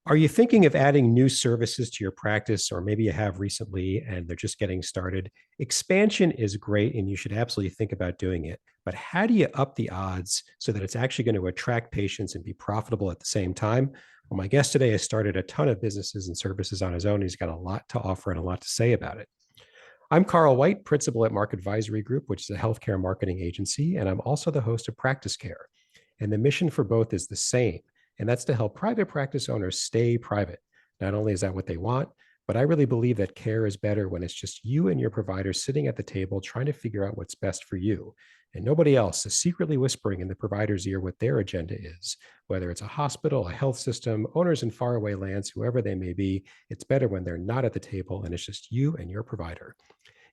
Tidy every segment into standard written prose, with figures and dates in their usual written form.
Are you thinking of adding new services to your practice, or maybe you have recently and they're just getting started? Expansion is great and you should absolutely think about doing it. But how do you up the odds so that it's actually going to attract patients and be profitable at the same time? Well, my guest today has started a ton of businesses and services on his own. He's got a lot to offer and a lot to say about it. I'm Carl White, principal at Mark Advisory Group, which is a healthcare marketing agency, and I'm also the host of PracticeCare. And the mission for both is the same, and that's to help private practice owners stay private. Not only is that what they want, but I really believe that care is better when it's just you and your provider sitting at the table trying to figure out what's best for you. And nobody else is secretly whispering in the provider's ear what their agenda is. Whether it's a hospital, a health system, owners in faraway lands, whoever they may be, it's better when they're not at the table and it's just you and your provider.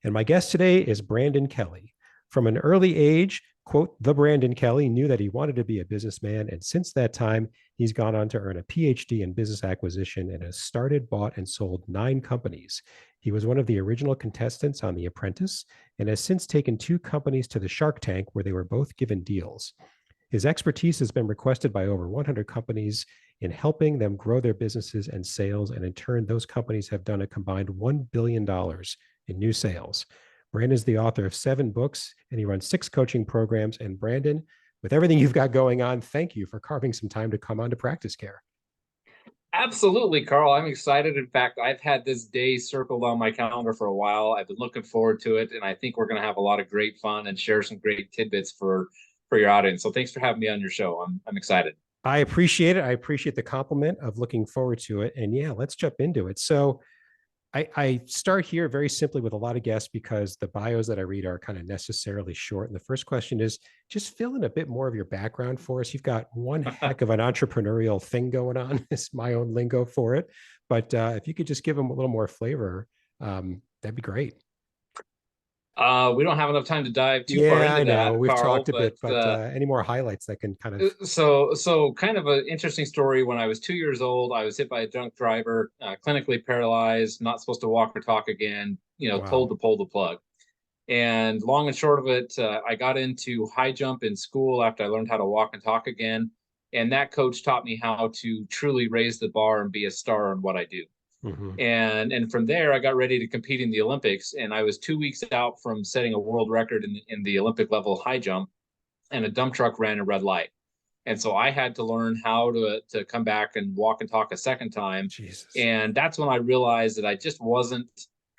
And my guest today is Brandon Kelly. From an early age, quote, the Brandon Kelly knew that he wanted to be a businessman. And since that time, he's gone on to earn a PhD in business acquisition and has started, bought, and sold 9 companies. He was one of the original contestants on The Apprentice and has since taken 2 companies to the Shark Tank where they were both given deals. His expertise has been requested by over 100 companies in helping them grow their businesses and sales. And in turn, those companies have done a combined $1 billion in new sales. Brandon is the author of 7 books and he runs 6 coaching programs. And Brandon, with everything you've got going on, thank you for carving some time to come on to PracticeCare. Absolutely, Carl. I'm excited. In fact, I've had this day circled on my calendar for a while. I've been looking forward to it, and I think we're going to have a lot of great fun and share some great tidbits for your audience. So thanks for having me on your show. I'm excited. I appreciate it. I appreciate the compliment of looking forward to it. And yeah, let's jump into it. So I start here very simply with a lot of guests because the bios that I read are kind of necessarily short. And the first question is just fill in a bit more of your background for us. You've got one heck of an entrepreneurial thing going on. It's my own lingo for it. But if you could just give them a little more flavor, that'd be great. We don't have enough time to dive too far Yeah, into I know. that, We've Carl, talked a but bit, but any more highlights that can kind of. so kind of an interesting story. When I was 2 years old, I was hit by a drunk driver, clinically paralyzed, not supposed to walk or talk again, Wow. told to pull the plug. And long and short of it, I got into high jump in school after I learned how to walk and talk again. And that coach taught me how to truly raise the bar and be a star in what I do. Mm-hmm. And from there, I got ready to compete in the Olympics. And I was 2 weeks out from setting a world record in the Olympic level high jump. And a dump truck ran a red light. And so I had to learn how to come back and walk and talk a second time. Jesus. And that's when I realized that I just wasn't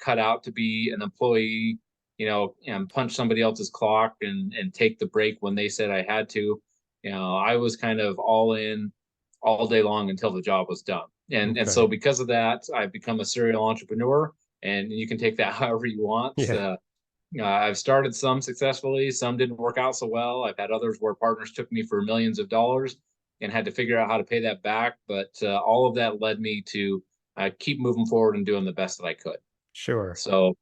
cut out to be an employee, and punch somebody else's clock and take the break when they said I had to. I was kind of all in all day long until the job was done. And Okay. so because of that, I've become a serial entrepreneur, and you can take that however you want. Yeah. I've started some successfully, some didn't work out so well. I've had others where partners took me for millions of dollars and had to figure out how to pay that back. But all of that led me to keep moving forward and doing the best that I could. Sure. So,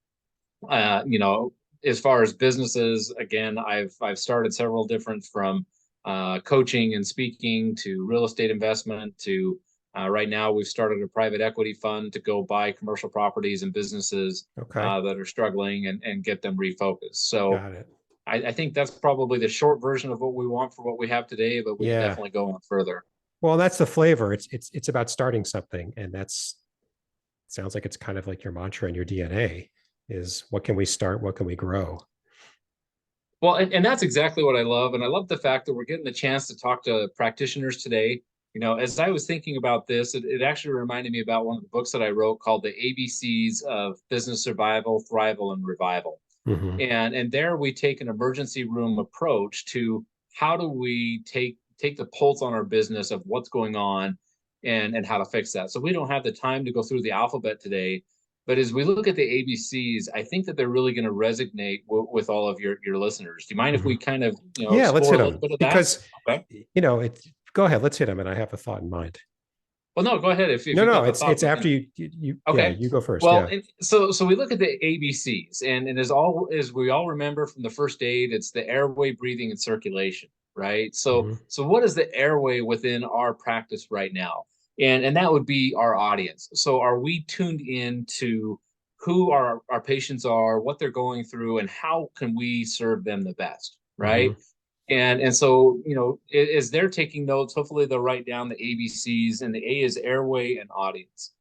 as far as businesses, again, I've started several different, from coaching and speaking to real estate investment to right now we've started a private equity fund to go buy commercial properties and businesses Okay. that are struggling and get them refocused. So Got it. I think that's probably the short version of what we want for what we have today, but we can Yeah. definitely go on further. Well, that's the flavor. It's about starting something, and that's sounds like it's kind of like your mantra and your DNA is what can we start, what can we grow? Well, and that's exactly what I love. And I love the fact that we're getting the chance to talk to practitioners today. As I was thinking about this, it actually reminded me about one of the books that I wrote called The ABCs of Business Survival, Thrival, and Revival. Mm-hmm. And there we take an emergency room approach to how do we take the pulse on our business of what's going on and how to fix that. So we don't have the time to go through the alphabet today, but as we look at the ABCs, I think that they're really going to resonate with all of your listeners. Do you mind if Mm-hmm. we kind of Yeah, let's explore hit a little them bit of that? because Okay. it's go ahead, let's hit them, and I have a thought in mind. Well, no, go ahead. If No, you've no, got the it's thought, it's we can. after you yeah, Okay. you go first. Well, Yeah. so we look at the ABCs, and as we all remember from the first aid, it's the airway, breathing, and circulation, right? So Mm-hmm. so what is the airway within our practice right now? And that would be our audience. So are we tuned in to who our patients are, what they're going through, and how can we serve them the best, Mm-hmm. right? And so, as they're taking notes, hopefully they'll write down the ABCs, and the A is airway and audience.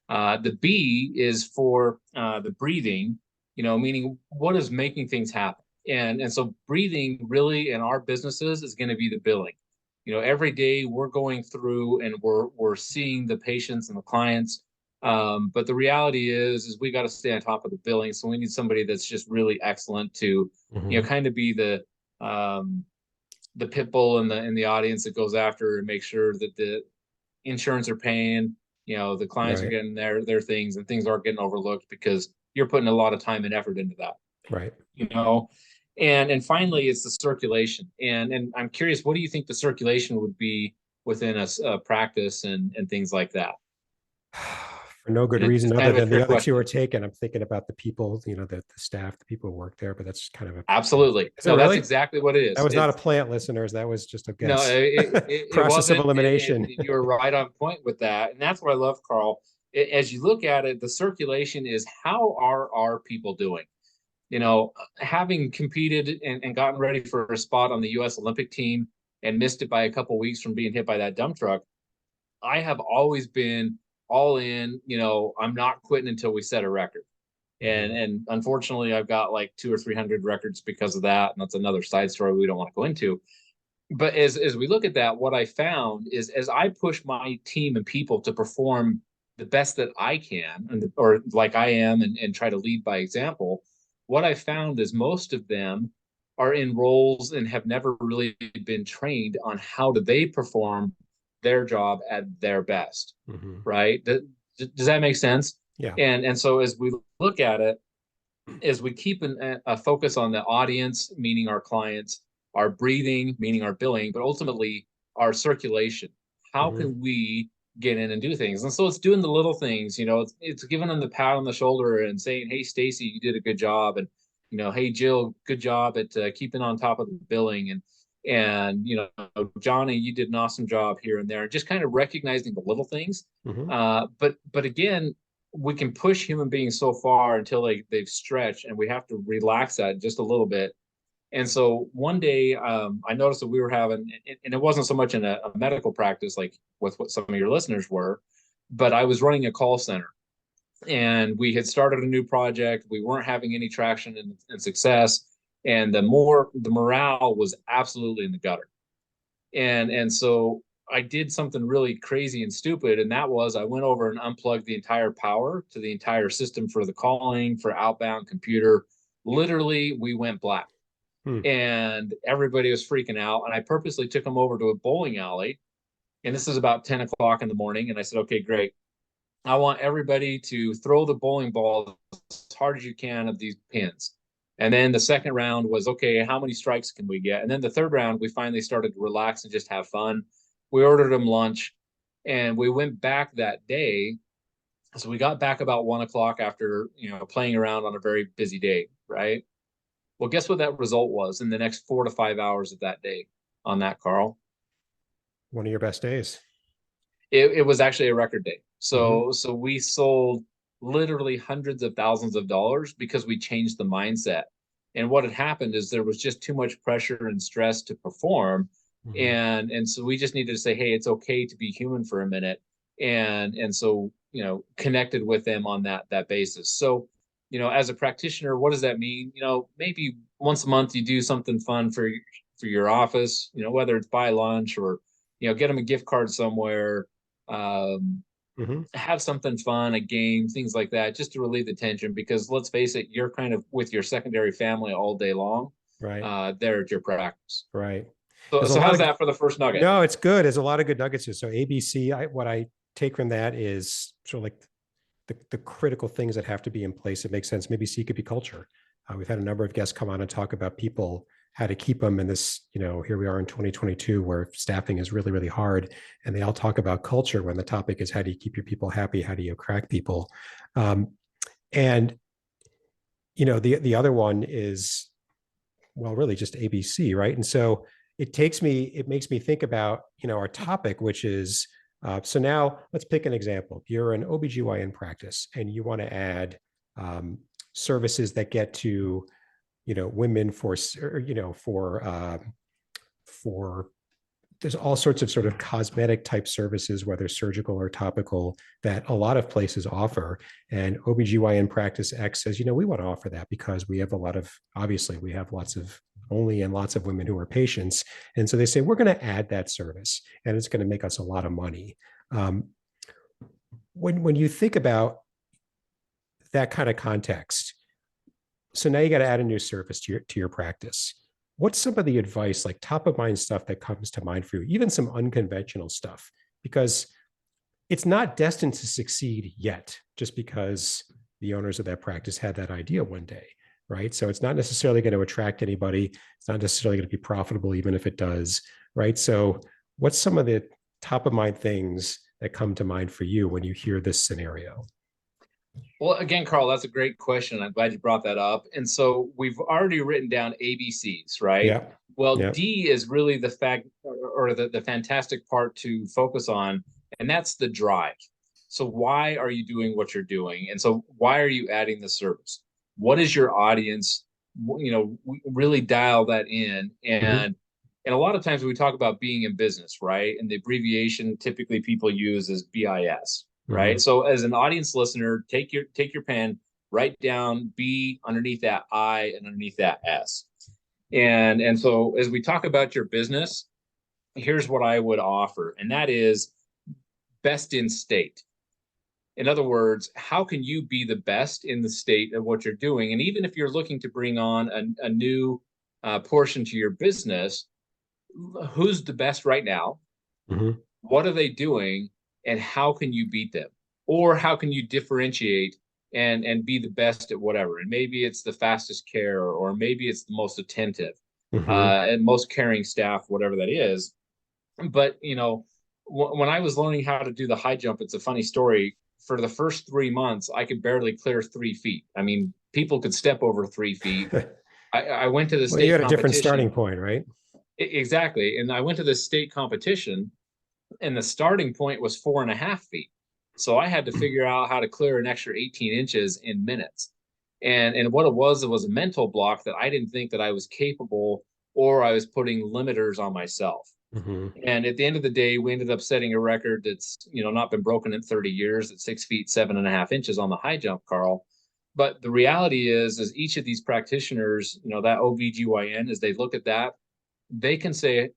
The B is for the breathing, meaning what is making things happen. And so breathing really in our businesses is going to be the billing. Every day we're going through and we're seeing the patients and the clients. But the reality is we got to stay on top of the billing. So we need somebody that's just really excellent to, Mhm. kind of be the pit bull in the audience that goes after and make sure that the insurance are paying, the clients are Right. getting their things, and things aren't getting overlooked because you're putting a lot of time and effort into that, Right. you know. And finally, it's the circulation. And I'm curious, what do you think the circulation would be within a practice and things like that? For no good And it's reason kind other of a than the trick other two are question. taken. I'm thinking about the people, the staff, the people who work there, but that's kind of a, Absolutely. is it No, that's really? exactly what it That is. was not a It's plant, listeners. That was just a No, guess. it Process of wasn't, and elimination. you were right on point with that, and that's what I love, Carl. As you look at it, the circulation is how are our people doing? Having competed and gotten ready for a spot on the U.S. Olympic team and missed it by a couple weeks from being hit by that dump truck, I have always been all in. I'm not quitting until we set a record. And Mhm. and unfortunately, I've got like 200 or 300 records because of that, and that's another side story we don't want to go into. But as we look at that, what I found is as I push my team and people to perform the best that I can, or like I am, and try to lead by example, what I found is most of them are in roles and have never really been trained on how do they perform their job at their best, Mhm. right? Does that make sense? Yeah. And so as we look at it, is we keep a focus on the audience, meaning our clients, our breathing, meaning our billing, but ultimately our circulation. How Mhm. can we get in and do things? And so it's doing the little things, it's giving them the pat on the shoulder and saying, "Hey, Stacy, you did a good job." And, "Hey, Jill, good job at keeping on top of the billing." And, "Johnny, you did an awesome job here and there." And just kind of recognizing the little things. Mhm. But again, we can push human beings so far until they've stretched, and we have to relax that just a little bit. And so one day, I noticed that we were having, and it wasn't so much in a medical practice like with what some of your listeners were, but I was running a call center, and we had started a new project. We weren't having any traction and success, and the morale was absolutely in the gutter. And so I did something really crazy and stupid, and that was I went over and unplugged the entire power to the entire system for the calling, for outbound computer. Literally, we went black, Hmm. and everybody was freaking out. And I purposely took them over to a bowling alley, and this is about 10 o'clock in the morning. And I said, "Okay, great. I want everybody to throw the bowling ball as hard as you can at these pins." And then the second round was, okay, how many strikes can we get? And then the third round, we finally started to relax and just have fun. We ordered them lunch, and we went back that day. So we got back about 1 o'clock after, playing around on a very busy day, right? Well, guess what that result was in the next 4 to 5 hours of that day on that, Carl? One of your best days. It was actually a record day. Mhm. So we sold literally hundreds of thousands of dollars because we changed the mindset. And what had happened is there was just too much pressure and stress to perform. Mhm. And so we just needed to say, "Hey, it's okay to be human for a minute." And so, connected with them on that basis. So, as a practitioner, what does that mean? Maybe once a month you do something fun for your office, whether it's buy lunch or, get them a gift card somewhere, um, Mhm. have something fun, a game, things like that, just to relieve the tension. Because let's face it, you're kind of with your secondary family all day long, Right. there at your practice. Right. So, There's a so lot how's of that for the first nugget? no, it's good. There's a lot of good nuggets here. So ABC, what I take from that is sort of like the critical things that have to be in place. It makes sense. Maybe C could be culture. We've had a number of guests come on and talk about people, how to keep them in this, here we are in 2022 where staffing is really, really hard. And they all talk about culture when the topic is how do you keep your people happy? How do you attract people? Um, and, the other one is, well, really just ABC, right? And so it makes me think about, our topic, which is, so now let's pick an example. If you're an OBGYN practice and you want to add services that get to, women for, for for there's all sorts of sort of cosmetic type services, whether surgical or topical, that a lot of places offer. And OBGYN Practice X says, we want to offer that because we have obviously, we have lots of women who are patients. And so they say, we're going to add that service and it's going to make us a lot of money. When you think about that kind of context, so now you got to add a new service to your practice. What's some of the advice, like top of mind stuff that comes to mind for you, even some unconventional stuff? Because it's not destined to succeed yet, just because the owners of that practice had that idea one day, right? So it's not necessarily going to attract anybody. It's not necessarily going to be profitable, even if it does, right? So what's some of the top of mind things that come to mind for you when you hear this scenario? Well, again, Carl, that's a great question. I'm glad you brought that up. And so we've already written down ABCs, right? Yeah. Well, Yeah. D is really the fact or the fantastic part to focus on, and that's the drive. So why are you doing what you're doing? And so why are you adding the service? What is your audience? Really dial that in. Mm-hmm. And a lot of times when we talk about being in business, right? And the abbreviation typically people use is BIS, Mm-hmm. right? So as an audience listener, take your pen, write down B underneath that I and underneath that S. And so as we talk about your business, here's what I would offer, and that is best in state. In other words, how can you be the best in the state of what you're doing? And even if you're looking to bring on a new portion to your business, who's the best right now? Mm-hmm. What are they doing? And how can you beat them? Or how can you differentiate and be the best at whatever? And maybe it's the fastest care, or maybe it's the most attentive Mm-hmm. and most caring staff, whatever that is. But when I was learning how to do the high jump, it's a funny story. For the first 3 months, I could barely clear 3 feet. I mean, people could step over 3 feet. I went to the Well, you state had a different starting competition. point, right? Exactly. And I went to the state competition, and the starting point was 4.5 feet. So I had to figure out how to clear an extra 18 inches in minutes. And what it was a mental block that I didn't think that I was capable, or I was putting limiters on myself. Mm-hmm. And at the end of the day, we ended up setting a record that's not been broken in 30 years at 6 feet 7.5 inches on the high jump, Carl. But the reality is each of these practitioners, that OBGYN, as they look at that, they can say,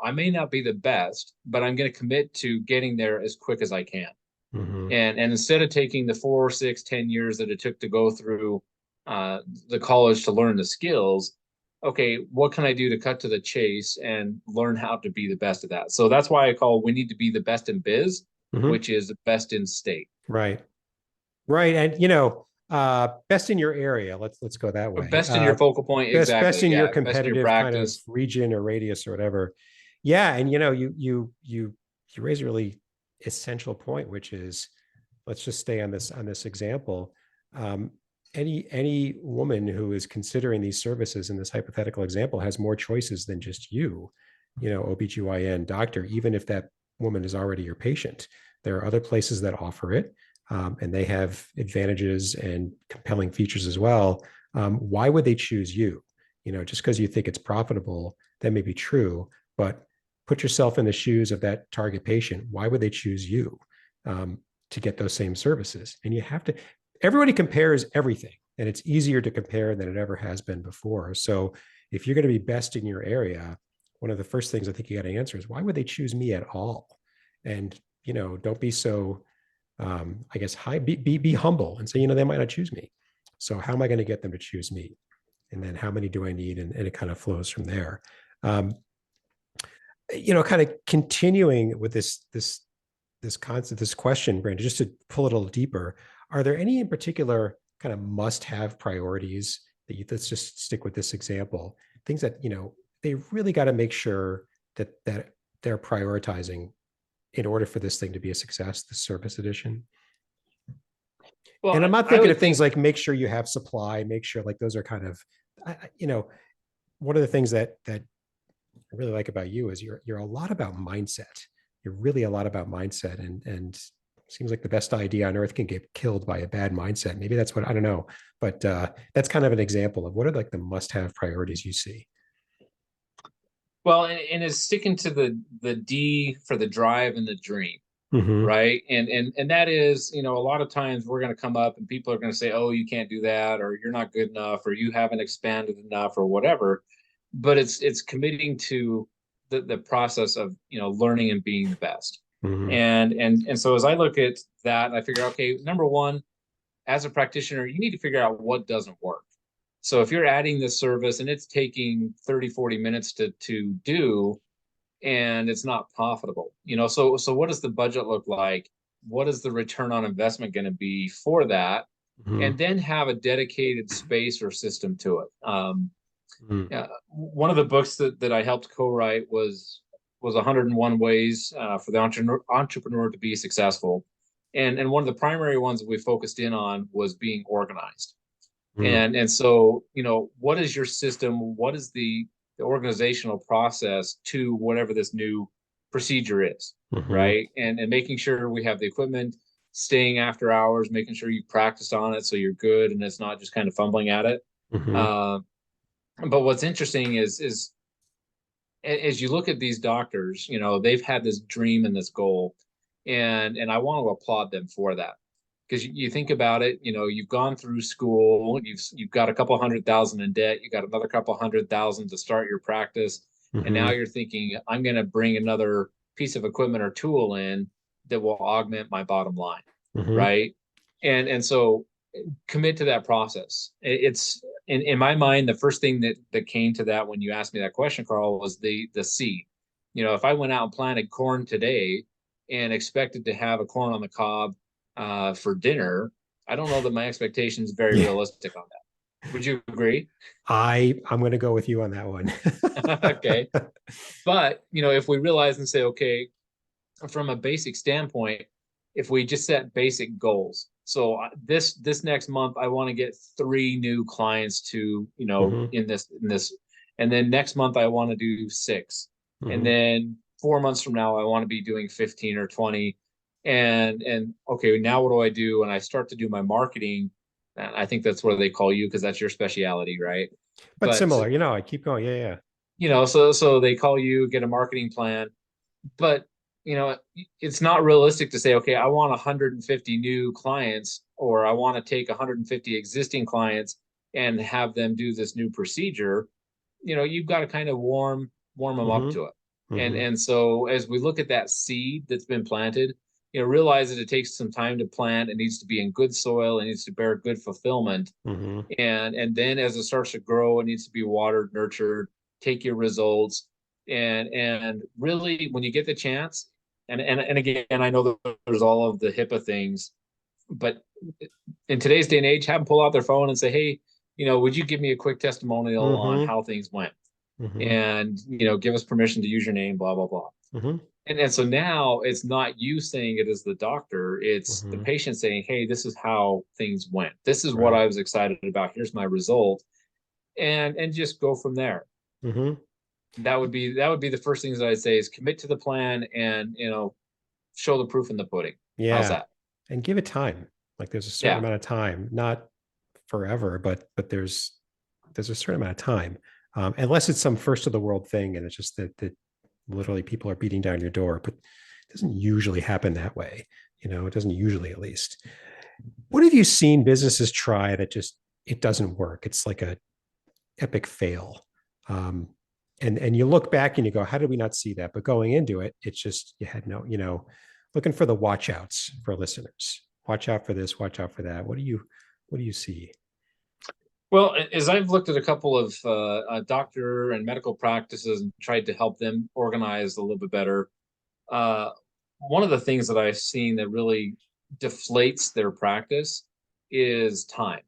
I may not be the best, but I'm going to commit to getting there as quick as I can. Mm-hmm. And instead of taking the 4, 6, 10 years that it took to go through the college to learn the skills, okay, what can I do to cut to the chase and learn how to be the best at that? So that's why I call we need to be the best in biz, Mm-hmm. which is the best in state. Right. Right. And best in your area. Let's go that way. Best in your focal point, Best exactly. in your Yeah, best in your competitive kind of practice. region or radius or whatever. Yeah, and you raise a really essential point, which is, let's just stay on this example. Um, any woman who is considering these services in this hypothetical example has more choices than just OBGYN doctor, even if that woman is already your patient. There are other places that offer it. And they have advantages and compelling features as well. Why would they choose you? Just because you think it's profitable, that may be true, but put yourself in the shoes of that target patient. Why would they choose you to get those same services? And everybody compares everything, and it's easier to compare than it ever has been before. So if you're going to be best in your area, one of the first things I think you got to answer is, why would they choose me at all? And, don't be so I guess be humble and say, they might not choose me. So how am I going to get them to choose me? And then how many do I need? And it kind of flows from there. Kind of continuing with this concept, this question, Brandon, just to pull it a little deeper, are there any in particular kind of must-have priorities let's just stick with this example, things that, they really got to make sure that they're prioritizing in order for this thing to be a success, the service edition? Well, And I'm not I thinking would of things think, like make sure you have supply, make sure, like, those are kind of, one of the things that I really like about you is you're a lot about mindset. You're really a lot about mindset, and seems like the best idea on earth can get killed by a bad mindset. Maybe that's what, I don't know, but that's kind of an example of what are like the must-have priorities you see. Well, and it's sticking to the D for the drive and the dream, Hmm. right? And that is, a lot of times we're going to come up and people are going to say, "Oh, you can't do that," or "You're not good enough," or "You haven't expanded enough," or whatever. But it's committing to the process of learning and being the best. Hmm. And so as I look at that, I figure, okay, number one, as a practitioner, you need to figure out what doesn't work. So if you're adding this service and it's taking 30, 40 minutes to do, and it's not profitable, so what does the budget look like? What is the return on investment going to be for that? Hmm. And then have a dedicated space or system to it. Hmm. Yeah, one of the books that I helped co-write was 101 ways for the entrepreneur to be successful, and one of the primary ones that we focused in on was being organized. Hmm. And so, what is your system? What is the organizational process to whatever this new procedure is, Hmm. right? And making sure we have the equipment, staying after hours, making sure you practice on it so you're good and it's not just kind of fumbling at it. Hmm. Uh, but what's interesting is as you look at these doctors, they've had this dream and this goal, and I want to applaud them for that. Because you think about it, you've gone through school, you've got a couple 100,000 in debt, you got another couple 100,000 to start your practice, and now Hmm. you're thinking, I'm going to bring another piece of equipment or tool in that will augment my bottom line, Hmm. right? And so commit to that process. It's in my mind, the first thing that came to that when you asked me that question, Carl, was the seed. If I went out and planted corn today and expected to have a corn on the cob for dinner, I don't know that my expectations is very Yeah. realistic on that. Would you agree? I'm going to go with you on that one. Okay. But, if we realize and say, okay, from a basic standpoint, if we just set basic goals. So this next month, I want to get 3 new clients to Hmm. in this, and then next month I want to do 6, and Hmm. then 4 months from now I want to be doing 15 or 20, and okay, now what do I do? And I start to do my marketing. And I think that's what they call you because that's your specialty, right? But But similar, I keep going. Yeah, yeah. so they call you, get a marketing plan, but it's not realistic to say, okay, I want 150 new clients, or I want to take 150 existing clients and have them do this new procedure. You've got to kind of warm them up Hmm. to it. and Hmm. and so as we look at that seed that's been planted, realize that it takes some time to plant. It needs to be in good soil. It needs to bear good fulfillment. Hmm. And then as it starts to grow, it needs to be watered, nurtured, take your results. And really, when you get the chance, and again, I know that there's all of the HIPAA things, but in today's day and age, have them pull out their phone and say, hey, would you give me a quick testimonial on Hmm. how things went? Hmm. And give us permission to use your name, blah blah blah. Hmm. And so now it's not you saying it as the doctor, it's the Hmm. patient saying, hey, this is how things went, this is what Right. I was excited about, here's my result. And just go from there. Hmm. That would be the first things that I'd say is commit to the plan, and show the proof in the pudding. How's Yeah. that? And give it time. Like there's a certain Yeah. amount of time, not forever, but there's a certain amount of time. Unless it's some first of the world thing and it's just that literally people are beating down your door, but it doesn't usually happen that way. It doesn't usually, at least. What have you seen businesses try that just it doesn't work? It's like a epic fail. Um, and you look back and you go, how did we not see that? But going into it, it's just you had no, looking for the watch outs for listeners. Watch out for this, watch out for that. What do you see? Well, as I've looked at a couple of doctor and medical practices and tried to help them organize a little bit better, uh, one of the things that I've seen that really deflates their practice is time.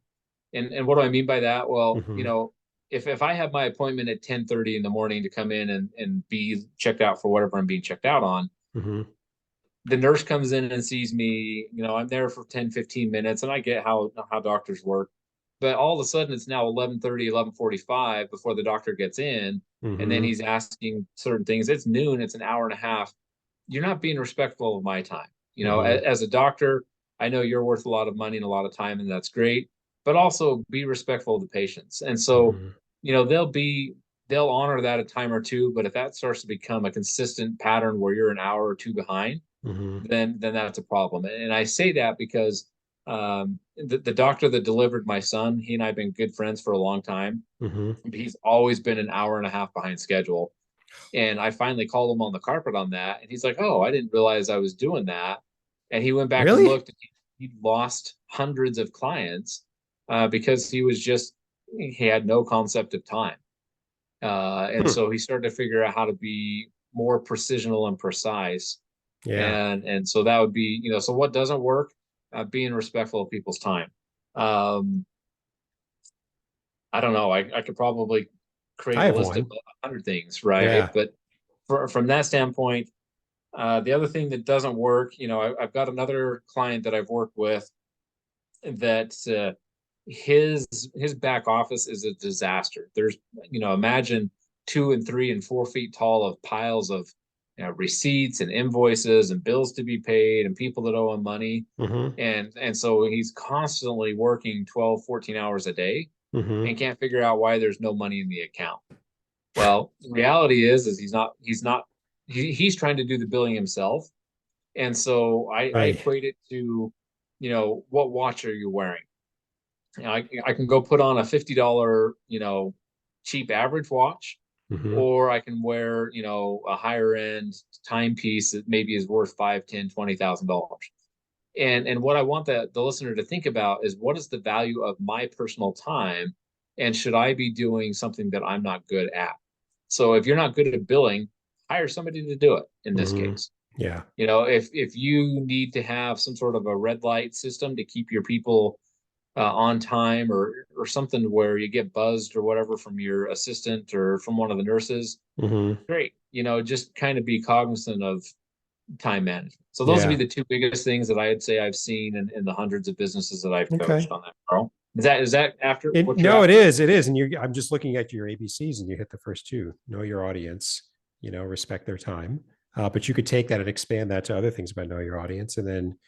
And what do I mean by that? Well, Mm-hmm. if I have my appointment at 10:30 in the morning to come in and be checked out for whatever I'm being checked out on, Mm-hmm. the nurse comes in and sees me, I'm there for 10, 15 minutes, and I get how doctors work. But all of a sudden it's now 11:30, 11:45 before the doctor gets in, and then Mm-hmm. he's asking certain things. It's noon, it's an hour and a half. You're not being respectful of my time. Mm-hmm. As a doctor, I know you're worth a lot of money and a lot of time, and that's great, but also be respectful of the patients. And so, Mm-hmm. there'll be they'll honor that a time or two, but if that starts to become a consistent pattern where you're an hour or two behind, Hmm. then that's a problem. And I say that because the doctor that delivered my son, he and I have been good friends for a long time. Hmm. He's always been an hour and a half behind schedule. And I finally called him on the carpet on that. And he's like, "Oh, I didn't realize I was doing that." And he went back and Really? looked, and he'd lost hundreds of clients because he had no concept of time. And Hmm. so he started to figure out how to be more precisional and precise. Yeah. And so that would be, so what doesn't work? Being respectful of people's time. Um, I don't know. I could probably create I a have list of one. 100 things, right? Yeah. But from that standpoint, the other thing that doesn't work, I've got another client that I've worked with that his back office is a disaster. There's, imagine 2 and 3 and 4 feet tall of piles of receipts and invoices and bills to be paid and people that owe him money. Hmm. And so he's constantly working 12, 14 hours a day Hmm. and can't figure out why there's no money in the account. Well, the reality is he's trying to do the billing himself. And so I Right. equate it to, what watch are you wearing? I can go put on a $50, cheap average watch, Hmm. or I can wear, a higher end timepiece that maybe is worth 5, 10, $20,000. And what I want the listener to think about is, what is the value of my personal time, and should I be doing something that I'm not good at? So if you're not good at billing, hire somebody to do it in this Hmm. case. Yeah. If you need to have some sort of a red light system to keep your people on time, or something where you get buzzed or whatever from your assistant or from one of the nurses, Hmm. great. Just kind of be cognizant of time management. So those would be Yeah. the two biggest things that I'd say I've seen in the hundreds of businesses that I've coached Okay. on that, Carl. Is that after It, what you're no, it after? is. It is. And I'm just looking at your ABCs and you hit the first two. Know your audience, respect their time. But you could take that and expand that to other things about know your audience and then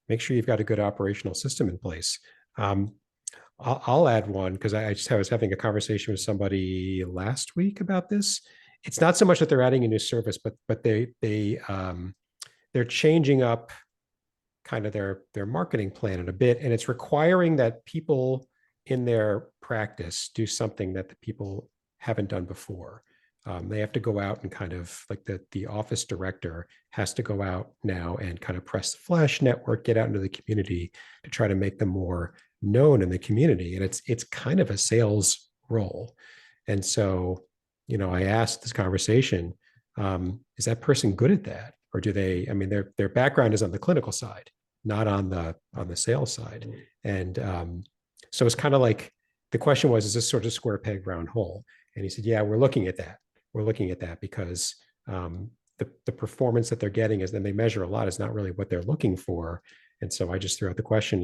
make sure you've got a good operational system in place. Um, I'll add one because I was having a conversation with somebody last week about this. It's not so much that they're adding a new service, but they're changing up kind of their marketing plan in a bit, and it's requiring that people in their practice do something that the people haven't done before. They have to go out and kind of like the office director has to go out now and kind of press the flash network, get out into the community to try to make them more known in the community, and it's kind of a sales role. And so, I asked this conversation, is that person good at that, or do they? I mean, their background is on the clinical side, not on the sales side. And so it's kind of like the question was, is this sort of square peg round hole? And he said, yeah, we're looking at that. We're looking at that because the performance that they're getting is, then they measure a lot, is not really what they're looking for. And so I just threw out the question,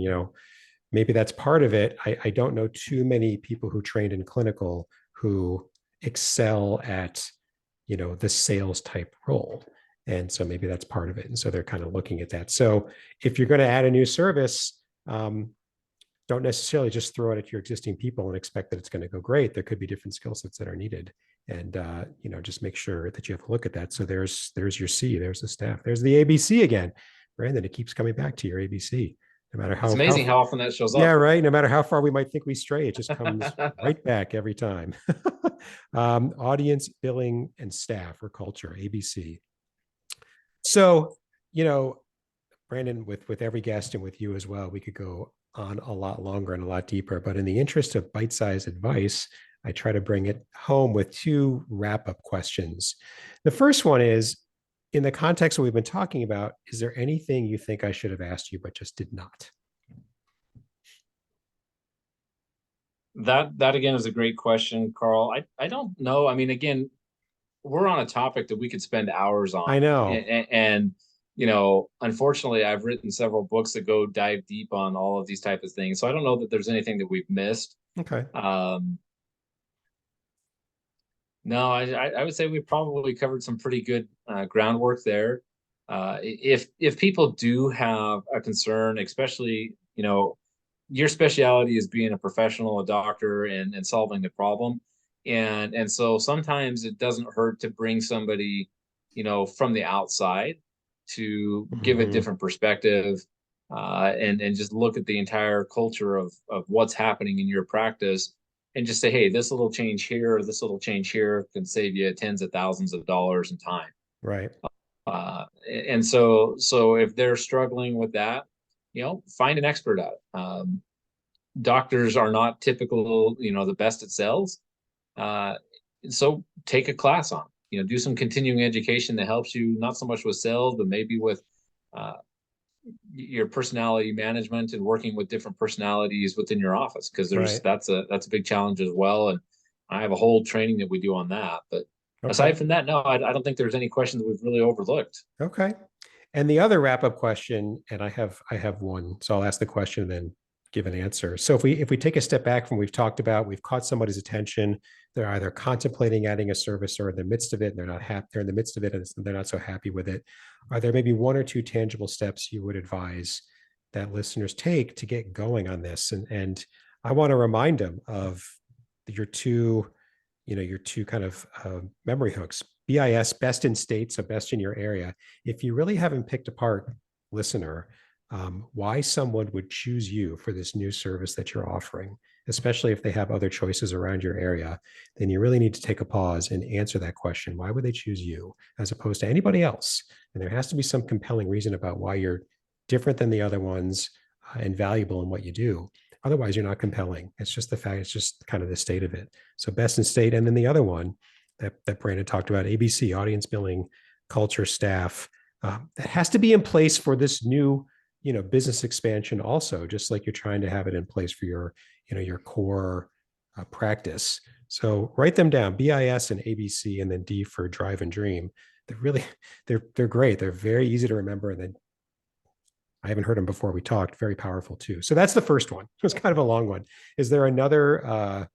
maybe that's part of it. I don't know too many people who trained in clinical who excel at, the sales type role. And so maybe that's part of it. And so they're kind of looking at that. So if you're going to add a new service, don't necessarily just throw it at your existing people and expect that it's going to go great. There could be different skill sets that are needed. And just make sure that you have a look at that. So there's your C, there's the staff, there's the ABC again, right? And then it keeps coming back to your ABC, no matter It's how amazing how often that shows yeah, up. right. No matter how far we might think we stray, it just comes right back every time. Audience, billing, and staff or culture, ABC. So, you know, Brandon, with every guest and with you as well, we could go on a lot longer and a lot deeper. But in the interest of bite-sized advice, I try to bring it home with two wrap-up questions. The first one is, in the context that we've been talking about, is there anything you think I should have asked you but just did not? That again is a great question, Carl. I don't know. I mean, again, we're on a topic that we could spend hours I on, know. and unfortunately, I've written several books that go dive deep on all of these type of things. So I don't know that there's anything that we've missed. Okay. Um, no, I would say we probably covered some pretty good groundwork there. If people do have a concern, especially your specialty is being a professional, a doctor, and solving the problem. And so sometimes it doesn't hurt to bring somebody, from the outside to give a Hmm. different perspective, and just look at the entire culture of what's happening in your practice, and just say, hey, this little change here or this little change here can save you tens of thousands of dollars in time. Right. And so if they're struggling with that, find an expert at it. Doctors are not typical, the best at sales. Uh, so take a class on, do some continuing education that helps you not so much with sales, but maybe with uh, your personality management and working with different personalities within your office. Because Right. that's a big challenge as well. And I have a whole training that we do on that. But Okay. aside from that, no, I don't think there's any questions we've really overlooked. Okay. And the other wrap up question, and I have one, so I'll ask the question and then give an answer. So if we take a step back from what we've talked about, we've caught somebody's attention. They're either contemplating adding a service or in the midst of it, and they're not happy. They're in the midst of it and they're not so happy with it. Are there maybe one or two tangible steps you would advise that listeners take to get going on this? And I want to remind them of your two, your two kind of memory hooks. BIS, best in state, so best in your area. If you really haven't picked apart, listener, why someone would choose you for this new service that you're offering, especially if they have other choices around your area, then you really need to take a pause and answer that question. Why would they choose you as opposed to anybody else? And there has to be some compelling reason about why you're different than the other ones and valuable in what you do. Otherwise, you're not compelling. It's just the fact, it's just kind of the state of it. So best in state. And then the other one that Brandon talked about, ABC, audience billing, culture, staff, that has to be in place for this new, business expansion also, just like you're trying to have it in place for your core practice. So write them down, BIS and ABC, and then D for drive and dream. They're really, they're great. They're very easy to remember. And then I haven't heard them before we talked, very powerful too. So that's the first one. It was kind of a long one. Is there another,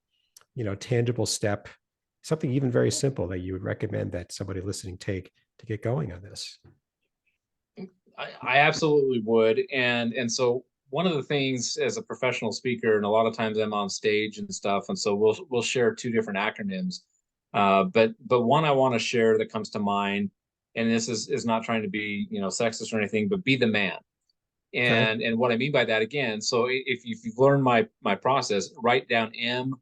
tangible step, something even very simple that you would recommend that somebody listening take to get going on this? I absolutely would. And so one of the things as a professional speaker, and a lot of times I'm on stage and stuff, and so we'll share two different acronyms. But one I want to share that comes to mind, and this is not trying to be sexist or anything, but be the man. Okay. And what I mean by that, again, so if you've learned my process, write down M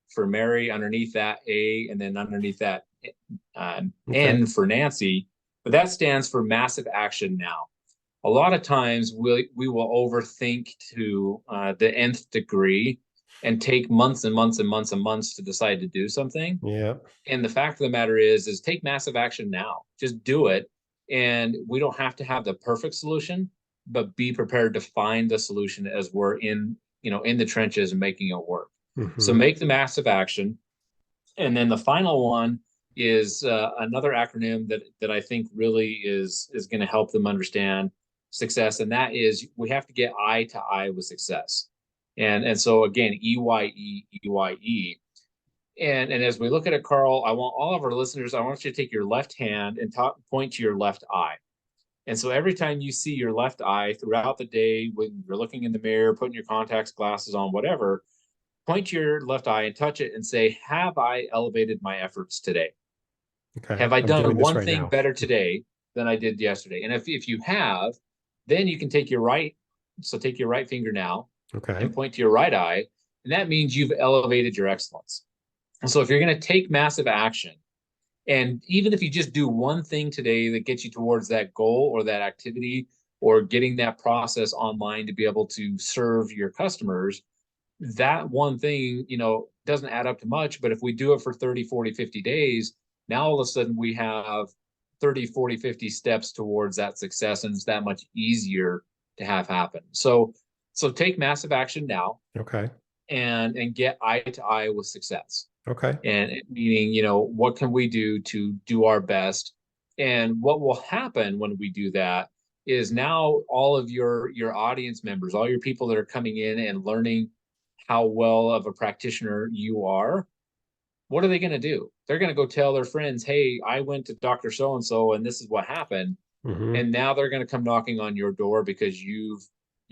for Mary, underneath that A, and then underneath that Okay. N for Nancy. But that stands for massive action now. A lot of times we will overthink to the nth degree and take months and months and months and months to decide to do something. Yeah. And the fact of the matter is take massive action now. Just do it. And we don't have to have the perfect solution, but be prepared to find the solution as we're in the trenches and making it work. So Mm-hmm. make the massive action. And then the final one is another acronym that I think really is going to help them understand success, and that is we have to get eye to eye with success. And so again, EYE. And as we look at it, Carl, I want all of our listeners, I want you to take your left hand and point to your left eye. And so every time you see your left eye throughout the day, when you're looking in the mirror, putting your contacts, glasses on, whatever, point to your left eye and touch it and say, have I elevated my efforts today? Okay. Have I I'm done doing this one right thing now. better today than I did yesterday? And if you have, then you can take take your right finger now Okay. and point to your right eye. And that means you've elevated your excellence. And so if you're going to take massive action, and even if you just do one thing today that gets you towards that goal or that activity or getting that process online to be able to serve your customers, that one thing, doesn't add up to much. But if we do it for 30, 40, 50 days, now all of a sudden we have 30, 40, 50 steps towards that success. And it's that much easier to have happen. So take massive action now Okay. and get eye to eye with success. Okay. And meaning, what can we do to do our best? And what will happen when we do that is now all of your audience members, all your people that are coming in and learning how well of a practitioner you are, what are they going to do? They're going to go tell their friends, hey, I went to Dr. So and so, and this is what happened. Mm-hmm. And now they're going to come knocking on your door because you've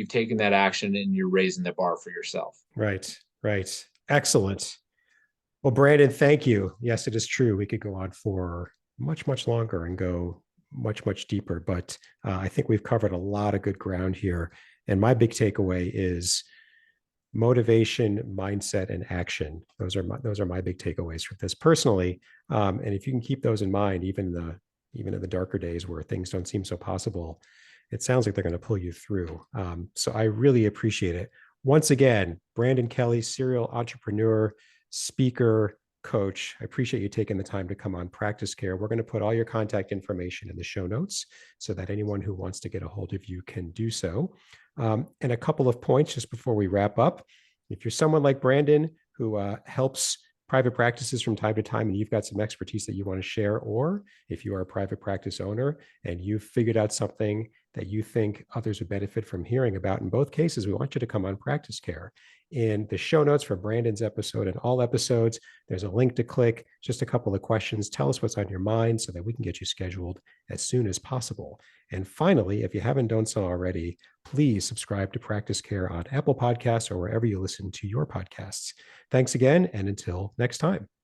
taken that action and you're raising the bar for yourself. Right. Right. Excellent. Well, Brandon, thank you. Yes, it is true. We could go on for much, much longer and go much, much deeper, but I think we've covered a lot of good ground here. And my big takeaway is motivation, mindset, and action. Those are my big takeaways from this personally. And if you can keep those in mind, even in the darker days where things don't seem so possible, it sounds like they're going to pull you through. So I really appreciate it. Once again, Brandon Kelly, serial entrepreneur, speaker, coach. I appreciate you taking the time to come on PracticeCare. We're going to put all your contact information in the show notes so that anyone who wants to get a hold of you can do so. And a couple of points just before we wrap up. If you're someone like Brandon who helps private practices from time to time and you've got some expertise that you want to share, or if you are a private practice owner and you've figured out something that you think others would benefit from hearing about, in both cases, we want you to come on PracticeCare. In the show notes for Brandon's episode and all episodes, there's a link to click, just a couple of questions. Tell us what's on your mind so that we can get you scheduled as soon as possible. And finally, if you haven't done so already, please subscribe to PracticeCare on Apple Podcasts or wherever you listen to your podcasts. Thanks again, and until next time.